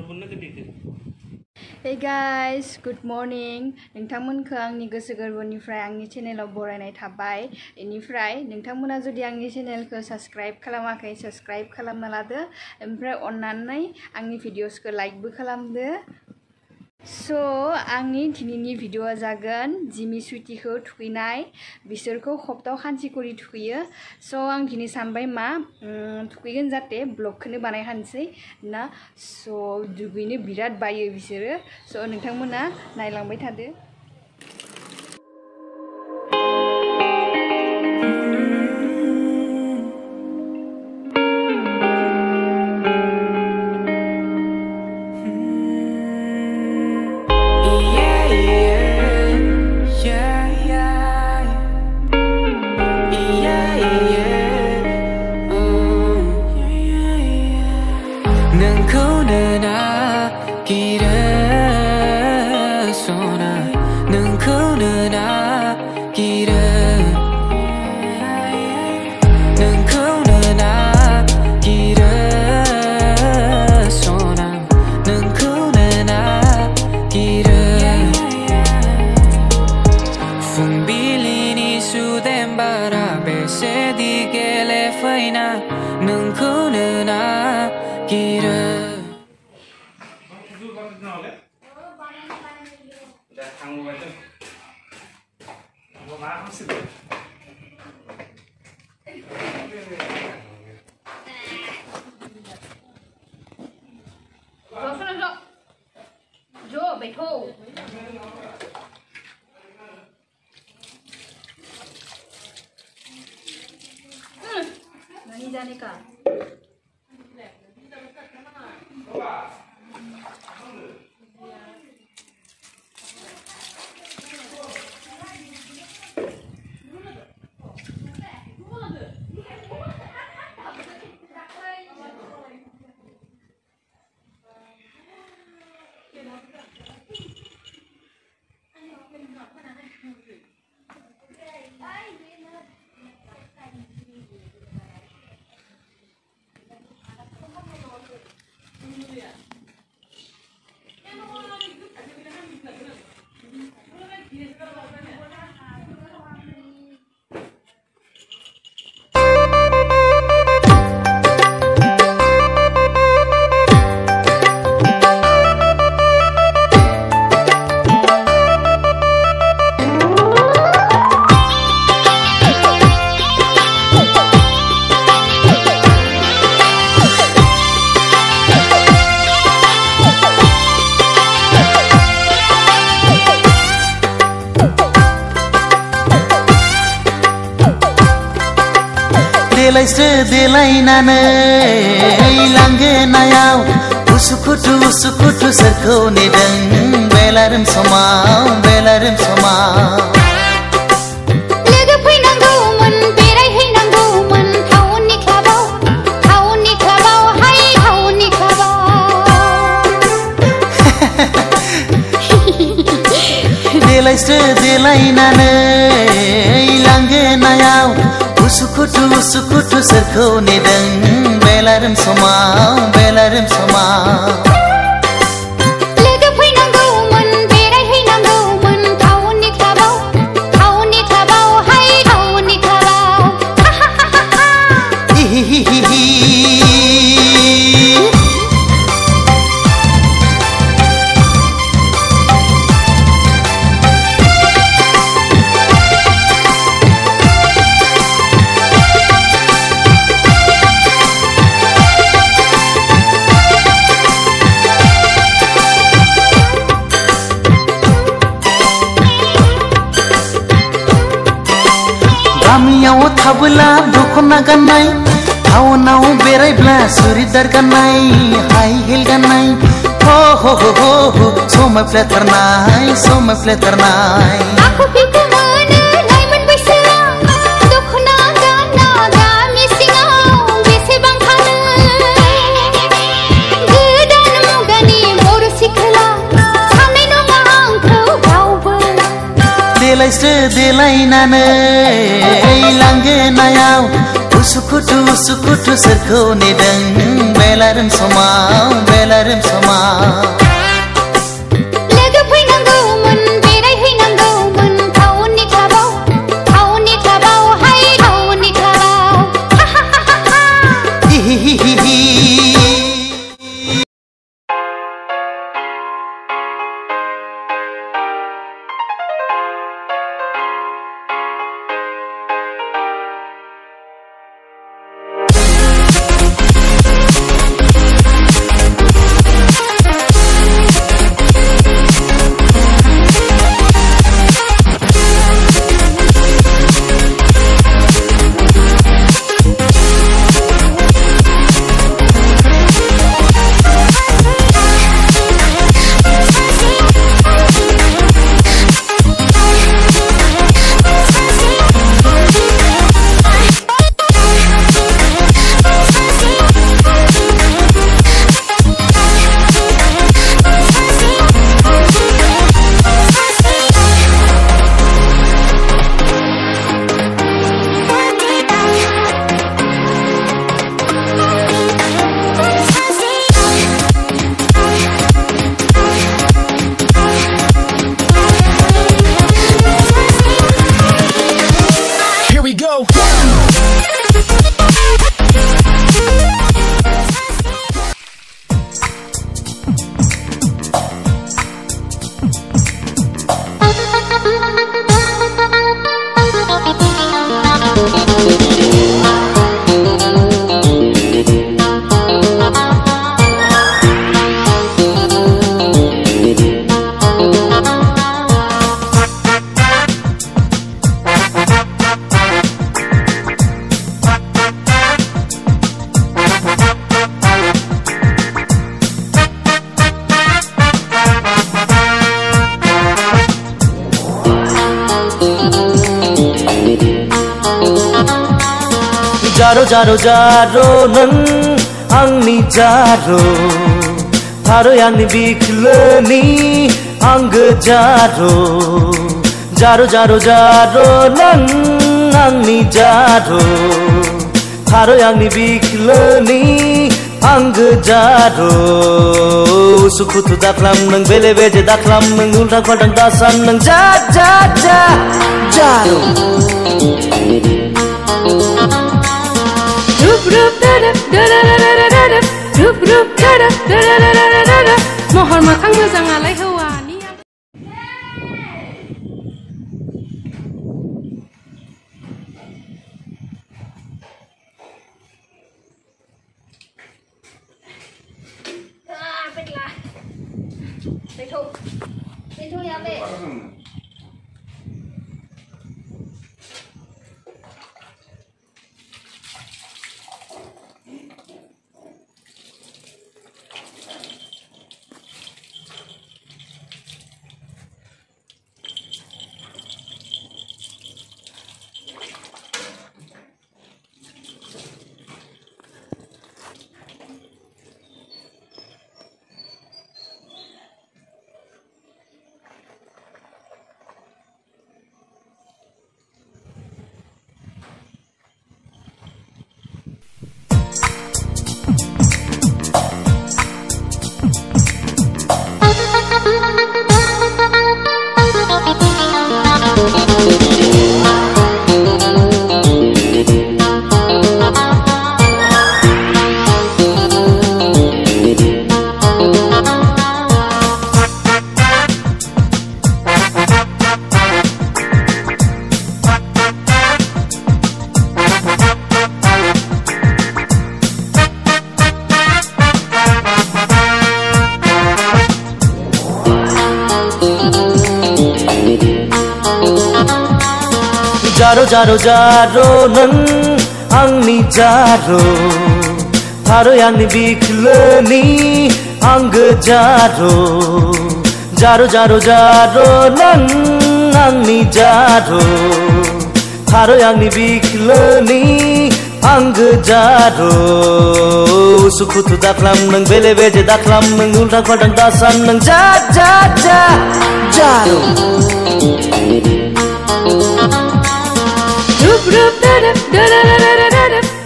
Hey guys, good morning. नोंथांमोनखौ आंनि गोसो गोरबोनिफ्राय आंनि चेनेलाव बरायनाय थाबाय। बेनिफ्राय नोंथांमोना जुदि आंनि चेनेलखौ साबस्क्राइब खालामाखै साबस्क्राइब खालामना लादो। ओमफ्राय अन्नानै आंनि भिडिअसखौ लाइकबो खालामदो। So आंनि दिनैनि भिडिअआ जागोन जिमी सुइटिखौ थुखैनाय। बिसोरखौ हप्तायाव खानसे करि थुखैयो। So आं दिनै सानबाय मा थुखैगोन जाहाथे ब्लगखौनो बानायखानोसै ना। So दुगैनो बिराद बायो बिसोरो। So नोंथांमोना नायलांबाय थादो। Jo, बैठो। नहीं जाने का। देलायस्रो देलायनानै लांगोनायाव उसुखुथु उसुखुथु सोरखौ नेदों बेलारोम समाव बेलारोम समाव लोगो फैनांगौमोन बेरायहैनांगौमोन टाउननि क्लाबाव हाय टाउननि क्लाबाव देलायस्रो देलायनानै लांगोनायाव उसुखुथु उसुखुथु सोरखौ नेदों बेलारोम समाव बेलारोम समाव लोगो फैनांगौमोन बेरायहैनांगौमोन टाउननि क्लाबाव हाय टाउननि क्लाबाव गामियाव थाबोला दखना गाननाय टाउनाव बेरायब्ला सुरिदार गाननाय हाइ हिल गाननाय हो हो हो हो समायफ्लेथारनाय समायफ्लेथारनाय आखु फिखु मोनो लाइमोन बैसोआ दखना गानना गामि सिङाव बेसेबां थानो गोदान मुगानि बर' सिख्ला साननाय नङा आंखौ रावबो देलायस्रो देलायनानै लांगोनायाव उसुकुटु सोरखौ नेदों बेलारोम समाव लोगो फैनांगौमोन बेरायहैनांगौमोन टाउननि क्लाबाव हाय टाउननि क्लाबाव हि हि हि हि हि जारो नों आंनि जारो थारै आंनि बिखलोनि आंगो जारो नों आंनि जारो थारै आंनि बिखलोनि आंगो जारो उसुखुथु दाख्लाम नों बेले बेजे दाख्लाम नों उल्टा फाल्टां दासान नों जारो महर मोखां मोजाङालाय हौवानि जारो नों आंनि जारो थारै आंनि बिखलोनि आंगो जारो नों आंनि जारो थारै आंनि बिखलोनि आंगो जारो उसुखुथु दाख्लाम नों बेले बेजे दाख्लाम नों उल्टा फाल्टां दासान नों जारो Rup rup da da da da da da da da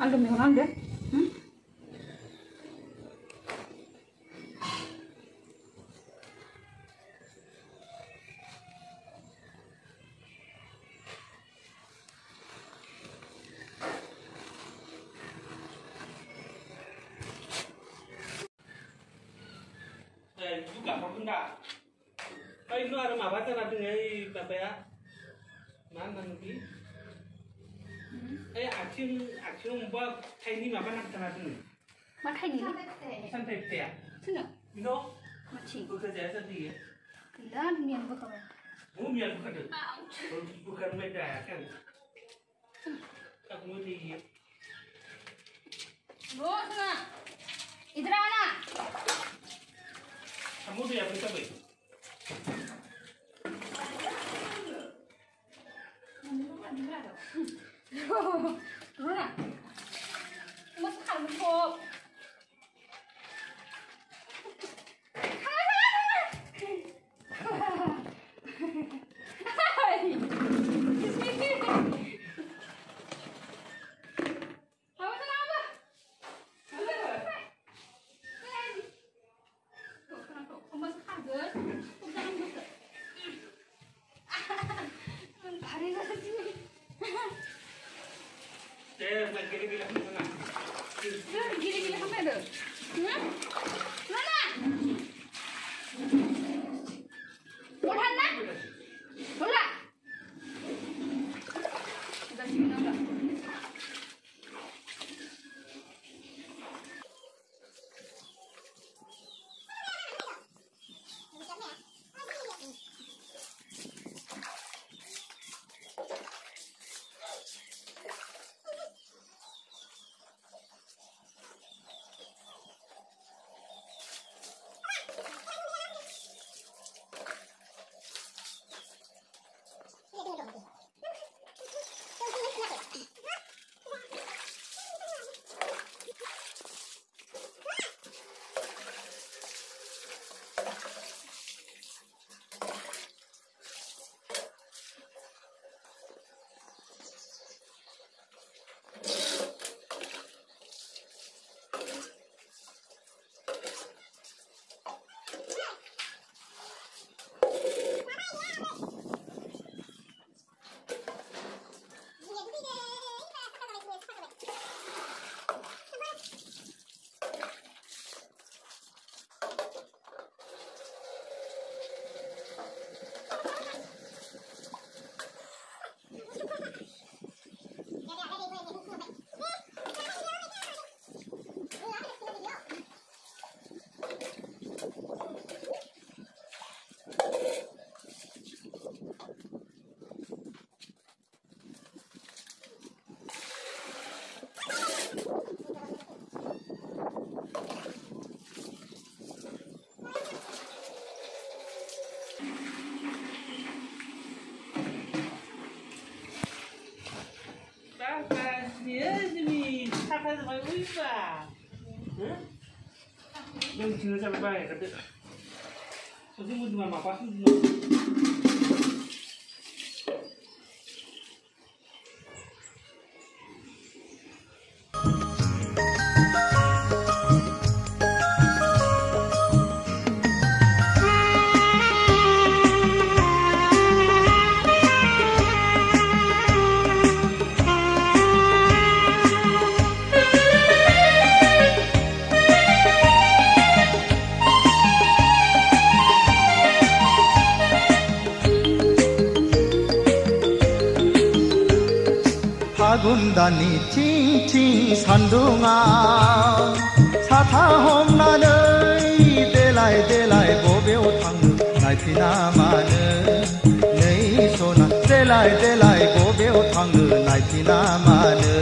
Angkat megang angkat. Buka apa enggak? Itu ada apa cara dengan apa ya? Mana nanti? Acing membuat ini apa nak cara dengan? Matai ni. Santai ya? Sini. Ino? Macam. Bekerja sedih ya? Tidak, ni yang bukan. Bukan bukan. Bukan beda kan? Aku mau di. Go sana. Idhar aana. Kamu tuh ya bisa baik. Rona. Mas kamu kok. Gila-gila mana? Gila-gila apa itu? Rona. Udah nak? Udah. Sudah sini enggak? Yang sini sampai banyak kata. Soalnya mau cuma apa sih? फागुनदाननि थिं थिं सान्दुङा साथा हमनानै देलाय देलाय बबेयाव थांनो नायफिना मानो नै सना देलाय देलाय बबेयाव थांनो नायफिना मानो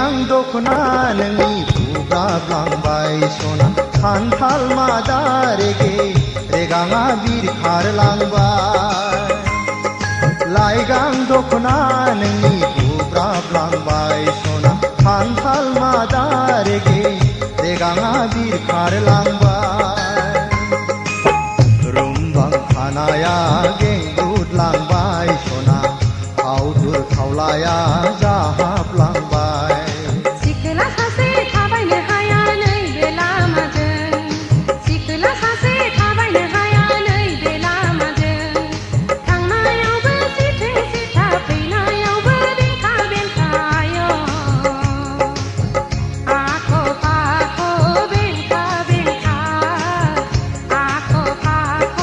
लाइगां दखना नोंनि बुब्राबलांबाय सना खान्थाल मादा रेगे रेगाङा बिरखारलांबाय लाइगां दखना नोंनि बुब्राबलांबाय सना खान्थाल मादा रेगे रेगाङा बिरखारलांबाय रुमबां खानाया गेंगुदलांबाय सना आवदुर खावलाया जाहाबलांबाय सिखोला सासे थाबायनो हाया नैबे लामाजों सिखोला सासे थाबायनो हाया नैबे लामाजों थांनायावबो सिथे सिथा फैनायावबो बेंखा बेंखायो आख' फाख' बेंखा बेंखा आख' फाख'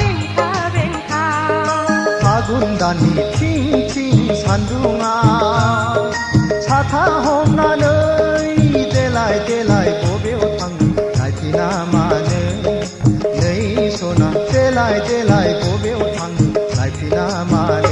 बेंखा बेंखा फागुन दाननि थिं थिं सान्दुङा साथा हमनानै देलाय देलाय बबेयाव थाङो नायफिना मानो नै सना देलाय देलाय बबेयाव थाङो नायफिना मानो